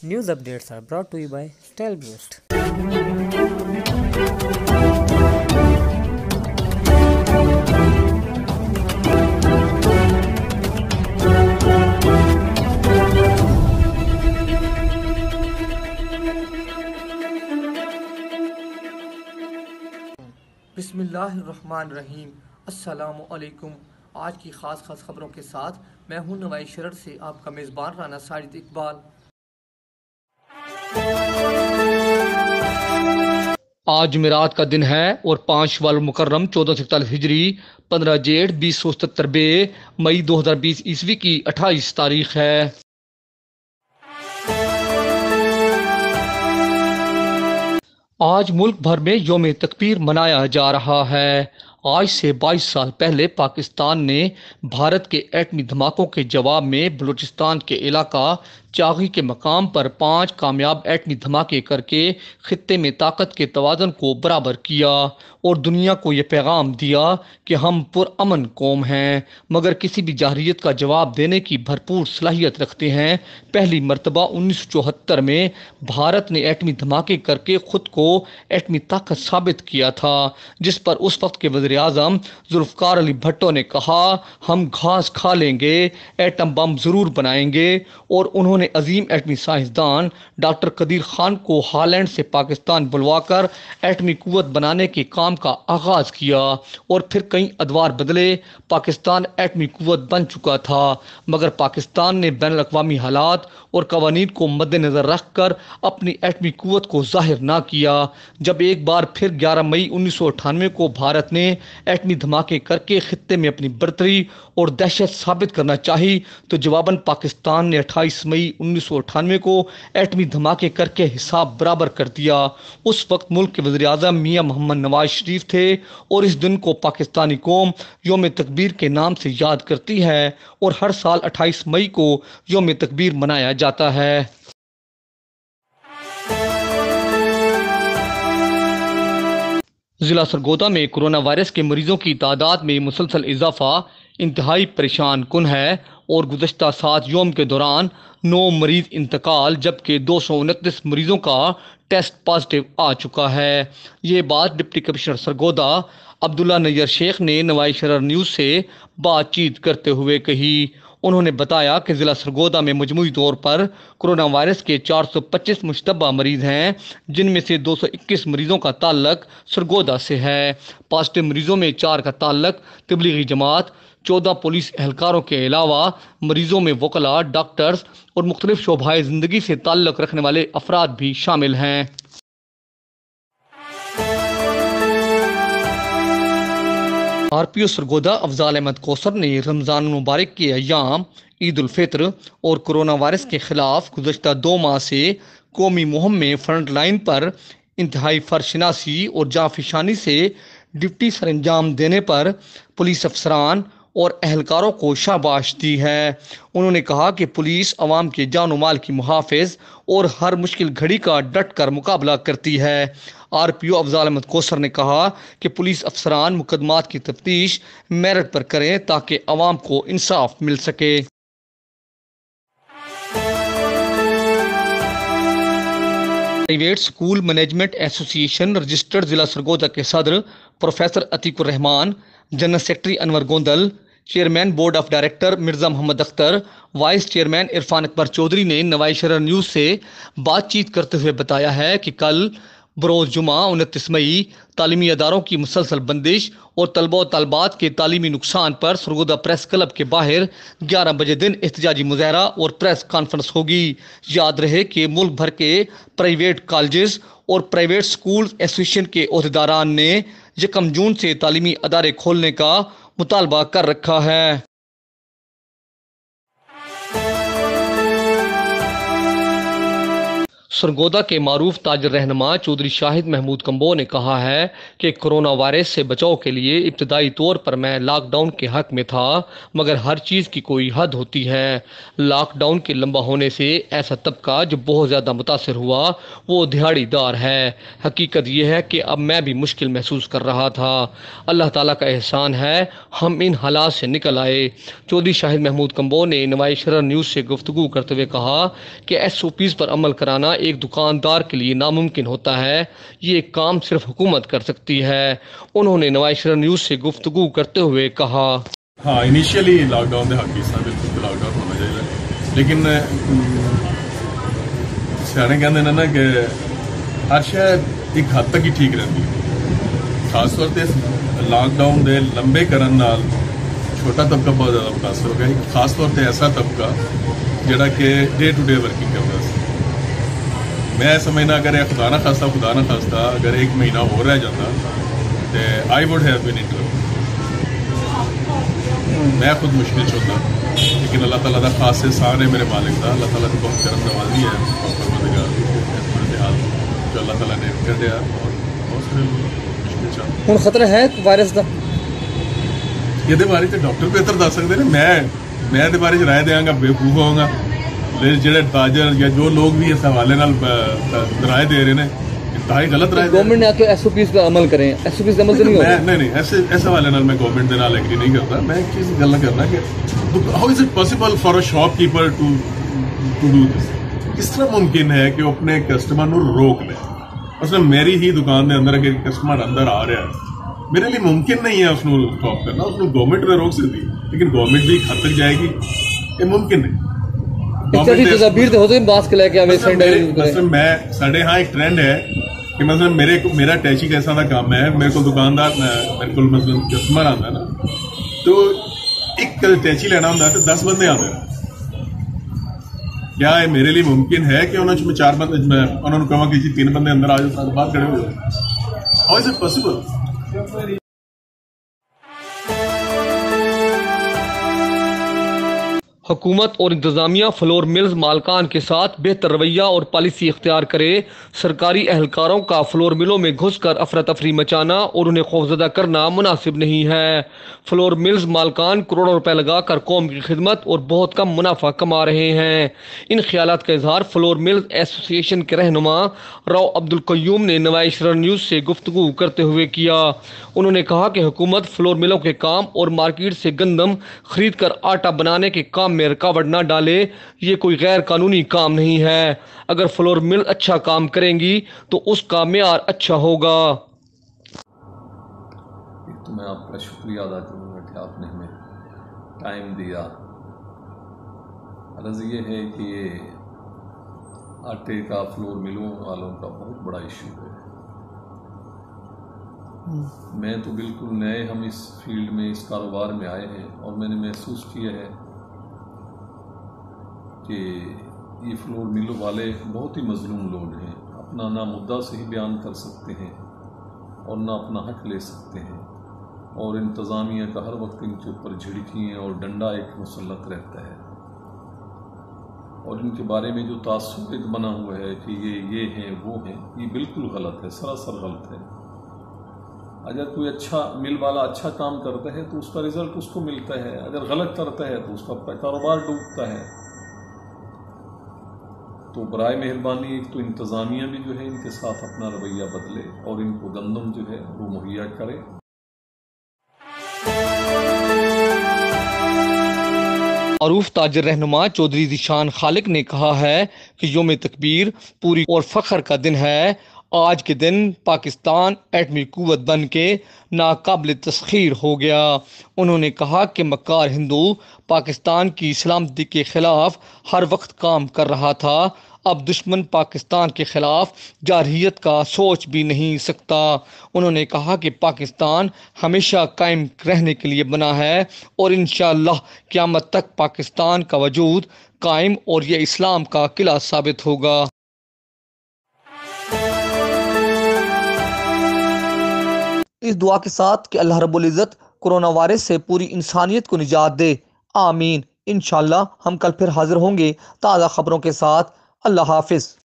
News updates are brought to you by StyleBoost. بسم اللہ الرحمن الرحیم۔ السلام علیکم۔ آج کی خاص خبروں کے ساتھ میں ہوں نوائی شرر سے آپ کا میزبان رانا ساجد اقبال۔ آج جمعرات کا دن ہے اور 5 شوال المکرم 1441 ہجری 15 جیٹھ 2077 بے مئی 2020 عیسوی کی 28 تاریخ ہے۔ آج ملک بھر میں یوم تکبیر منایا جا رہا ہے۔ آج سے 22 سال پہلے پاکستان نے بھارت کے ایٹمی دھماکوں کے جواب میں بلوچستان کے علاقہ چاغی کے مقام پر 5 کامیاب ایٹمی دھماکے کر کے خطے میں طاقت کے توازن کو برابر کیا اور دنیا کو یہ پیغام دیا کہ ہم پرامن قوم ہیں مگر کسی بھی جارحیت کا جواب دینے کی بھرپور صلاحیت رکھتے ہیں۔ پہلی مرتبہ 1974 میں بھارت نے ایٹمی دھماکے کر کے خود کو ایٹمی طاقت ثابت کیا تھا، جس پر اس وقت کے وزیر اعظم ذوالفقار علی بھٹو نے کہا ہم گھاس کھا لیں گے، ایٹم بم ضرور بنائیں گے، اور انہوں نے عظیم ایٹمی سائنسدان ڈاکٹر قدیر خان کو ہالینڈ سے پاکستان بلوا کر ایٹمی قوت بنانے کے کام کا آغاز کیا اور پھر کئی ادوار بدلے۔ پاکستان ایٹمی قوت بن چکا تھا مگر پاکستان نے بین الاقوامی حالات اور قوانین کو مد نظر رکھ کر اپنی ایٹمی قوت کو ظاہر نہ کیا۔ جب ایک بار پھر 11 مئی 1998 کو بھارت نے ایٹمی دھماکے کر کے خطے میں اپنی برتری اور دہشت ثابت کرنا چاہی تو جواباً پاکستان نے 28 مئی 1998 کو ایٹمی دھماکے کر کے حساب برابر کر دیا۔ اس وقت ملک کے وزیر اعظم میاں محمد نواز شریف تھے اور اس دن کو پاکستانی قوم یوم تکبیر کے نام سے یاد کرتی ہے اور ہر سال 28 مئی کو یوم تکبیر منایا جاتا ہے۔ ضلع سرگودا میں کرونا وائرس کے مریضوں کی تعداد میں مسلسل اضافہ انتہائی پریشان کن ہے اور گزشتہ 7 یوم کے دوران 9 مریض انتقال جبکہ 229 مریضوں کا ٹیسٹ پازیٹیو آ چکا ہے۔ یہ بات ڈپٹی کمشنر سرگودا عبداللہ نیّر شیخ نے نوائی شرر نیوز سے بات چیت کرتے ہوئے کہی۔ انہوں نے بتایا کہ ضلع سرگودا میں مجموعی طور پر کرونا وائرس کے 425 مشتبہ مریض ہیں، جن میں سے 221 مریضوں کا تعلق سرگودا سے ہے۔ پازیٹیو مریضوں میں 4 کا تعلق تبلیغی جماعت، 14 پولیس اہلکاروں کے علاوہ مریضوں میں وکلاء، ڈاکٹرز اور مختلف شعبۂ زندگی سے تعلق رکھنے والے افراد بھی شامل ہیں۔ آر پی او سرگودا افضال احمد کوثر نے رمضان المبارک کے ایام، عید الفطر اور کرونا وائرس کے خلاف گزشتہ 2 ماہ سے قومی مہم میں فرنٹ لائن پر انتہائی فرشناسی اور جانفشانی سے ڈیوٹی سر انجام دینے پر پولیس افسران اور اہلکاروں کو شاباش دی ہے۔ انہوں نے کہا کہ پولیس عوام کے جان و مال کی محافظ اور ہر مشکل گھڑی کا ڈٹ کر مقابلہ کرتی ہے۔ آر پی او افضال احمد کوثر نے کہا کہ پولیس افسران مقدمات کی تفتیش میرٹ پر کریں تاکہ عوام کو انصاف مل سکے۔ پرائیویٹ اسکول مینجمنٹ ایسوسی ایشن رجسٹرڈ ضلع سرگودا کے صدر professor Atiq ur Rehman, general secretary Anwar Gondal, chairman board of director Mirza Muhammad Akhtar, vice chairman Irfan Akbar Chaudhry نے نوائی شرر نیوز سے بات چیت کرتے ہوئے بتایا ہے کہ کل بروز جمعہ 29 مئی تعلیمی اداروں کی مسلسل بندش اور طلبہ و طالبات کے تعلیمی نقصان پر سرگودا پریس کلب کے باہر 11 بجے دن احتجاجی مظاہرہ اور پریس کانفرنس ہوگی۔ یاد رہے کہ ملک بھر کے پرائیویٹ کالجز اور پرائیویٹ سکولز ایسوسی ایشن کے عہدیداران نے 1 جون سے تعلیمی ادارے کھولنے کا مطالبہ کر رکھا ہے۔ سرگودا کے معروف تاجر رہنما چودھری شاہد محمود کمبو نے کہا ہے کہ کورونا وائرس سے بچاؤ کے لیے ابتدائی طور پر میں لاک ڈاؤن کے حق میں تھا، مگر ہر چیز کی کوئی حد ہوتی ہے۔ لاک ڈاؤن کے لمبا ہونے سے ایسا طبقہ جو بہت زیادہ متاثر ہوا وہ دہاڑی دار ہے۔ حقیقت یہ ہے کہ اب میں بھی مشکل محسوس کر رہا تھا۔ اللہ تعالیٰ کا احسان ہے ہم ان حالات سے نکل آئے۔ چودھری شاہد محمود کمبو نے نوائی شرر نیوز سے گفتگو کرتے ہوئے کہا کہ SOPs پر عمل کرانا ایک دکاندار کے لیے ناممکن ہوتا ہے، یہ کام صرف حکومت کر سکتی ہے۔ انہوں نے نوائی شرر نیوز سے گفتگو کرتے ہوئے کہا ہاں انیشیلی لاک ڈاؤن کے حق حصہ بالکل لاک ڈاؤن ہونا چاہیے، لیکن سیانے کہتے ہیں نا کہ ہر شاید ایک حد تک ہی ٹھیک رہتی ہے، خاص طور پہ لاک ڈاؤن دے لمبے کرن نال چھوٹا طبقہ بہت زیادہ متاثر ہو گیا، خاص طور پہ ایسا طبقہ جڑا کہ ڈے ٹو ڈے ورکنگ کرتا ہے۔ میں سمجھنا اگر خدا نہ خواستہ اگر ایک مہینہ ہو رہ جاتا تو I would have been enter, میں خود مشکل سے ہوتا، لیکن اللہ تعالیٰ کا خاص سے سارے میرے مالک تھا، اللہ تعالیٰ کی بہت کرم نوازی ہے صورتحال جو اللہ تعالیٰ نے کر دیا اور بہت سارے مشکل چاہتے ہوں خطرہ ہے وائرس کا؟ یہ بارے تو ڈاکٹر بہتر دس سکتے ہیں، میں بارے رائے دیا گا بےوقوف ہوں گا، جڑے تاجر یا جو لوگ بھی اس حوالے رائے دے رہے ہیں انتہائی غلط رائے۔ گورنمنٹ نے کہ SOPs پہ عمل کریں، SOPs پہ عمل تو نہیں ہو رہا؟ نہیں ایسے حوالے میں گورنمنٹ کے نال ایگری نہیں کرتا۔ میں ایک چیز گل کرنا کہ how is it possible for a shopkeeper to do this? کس طرح ممکن ہے کہ وہ اپنے کسٹمر نو روک لے؟ اس نے میری ہی دکان کے اندر اگر کسٹمر اندر آ رہا ہے، میرے لیے ممکن نہیں ہے اس کو اسٹاپ کرنا، اس کو گورنمنٹ میں روک سکتی، لیکن گورنمنٹ بھی ایک حد تک جائے گی، یہ ممکن نہیں۔ میں سڈے ہاں ایک ٹرینڈ ہے کہ مثلاً میرا ٹیچی کیسا کا کام ہے، میرے کو دکاندار میرے کو مثلاً کسٹمر آتا ہے نا، تو ایک ٹیچی لینا ہوتا ہے تو 10 بندے آتے ہیں۔ کیا یہ میرے لیے ممکن ہے کہ انہوں نے 4 بندے انہوں نے کہا کہ 3 بندے اندر آ جاؤ باہر کھڑے ہو جائے؟ How is it possible? حکومت اور انتظامیہ فلور ملز مالکان کے ساتھ بہتر رویہ اور پالیسی اختیار کرے۔ سرکاری اہلکاروں کا فلور ملوں میں گھس کر افراتفری مچانا اور انہیں خوفزدہ کرنا مناسب نہیں ہے۔ فلور ملز مالکان کروڑوں روپے لگا کر قوم کی خدمت اور بہت کم منافع کما رہے ہیں۔ ان خیالات کا اظہار فلور ملز ایسوسی ایشن کے رہنما راؤ عبدالقیوم نے نوائی شرر نیوز سے گفتگو کرتے ہوئے کیا۔ انہوں نے کہا کہ حکومت فلور ملوں کے کام اور مارکیٹ سے گندم خرید کر آٹا بنانے کے کام میں رکاوٹ نہ ڈالے، یہ کوئی غیر قانونی کام نہیں ہے۔ اگر فلور مل اچھا کام کریں گی تو اس کا معیار اچھا ہوگا۔ تو میں آپ کا شکریہ ادا کروں گا کہ آپ نے ہمیں ٹائم دیا۔ غرض یہ ہے کہ یہ آٹے کا فلور ملوں والوں کا بہت بڑا ایشو ہے۔ میں تو بالکل نئے، ہم اس فیلڈ میں اس کاروبار میں آئے ہیں اور میں نے محسوس کیا ہے کہ یہ فلور ملوں والے بہت ہی مظلوم لوگ ہیں، اپنا نہ مدعا صحیح بیان کر سکتے ہیں اور نہ اپنا حق لے سکتے ہیں، اور انتظامیہ کا ہر وقت ان کے اوپر جھڑکیاں اور ڈنڈا ایک مسلط رہتا ہے، اور ان کے بارے میں جو تعصب ایک بنا ہوا ہے کہ یہ ہیں وہ ہیں، یہ بالکل غلط ہے، سراسر غلط ہے۔ اگر کوئی اچھا مل والا اچھا کام کرتا ہے تو اس کا رزلٹ اس کو ملتا ہے، اگر غلط کرتا ہے تو اس کا کاروبار ڈوبتا ہے۔ تو برائے مہربانی ایک تو انتظامیہ بھی جو ہے ان کے ساتھ اپنا رویہ بدلے اور ان کو گندم جو ہے وہ مہیا کرے۔ معروف تاجر رہنما چودھری ذیشان خالق نے کہا ہے کہ یوم تکبیر پوری اور فخر کا دن ہے۔ آج کے دن پاکستان ایٹمی قوت بن کے ناقابل تسخیر ہو گیا۔ انہوں نے کہا کہ مکار ہندو پاکستان کی سلامتی کے خلاف ہر وقت کام کر رہا تھا، اب دشمن پاکستان کے خلاف جارحیت کا سوچ بھی نہیں سکتا۔ انہوں نے کہا کہ پاکستان ہمیشہ قائم رہنے کے لیے بنا ہے اور انشاءاللہ قیامت تک پاکستان کا وجود قائم اور یہ اسلام کا قلعہ ثابت ہوگا۔ اس دعا کے ساتھ کہ اللہ رب العزت کورونا وائرس سے پوری انسانیت کو نجات دے، آمین۔ انشاءاللہ ہم کل پھر حاضر ہوں گے تازہ خبروں کے ساتھ۔ اللہ حافظ۔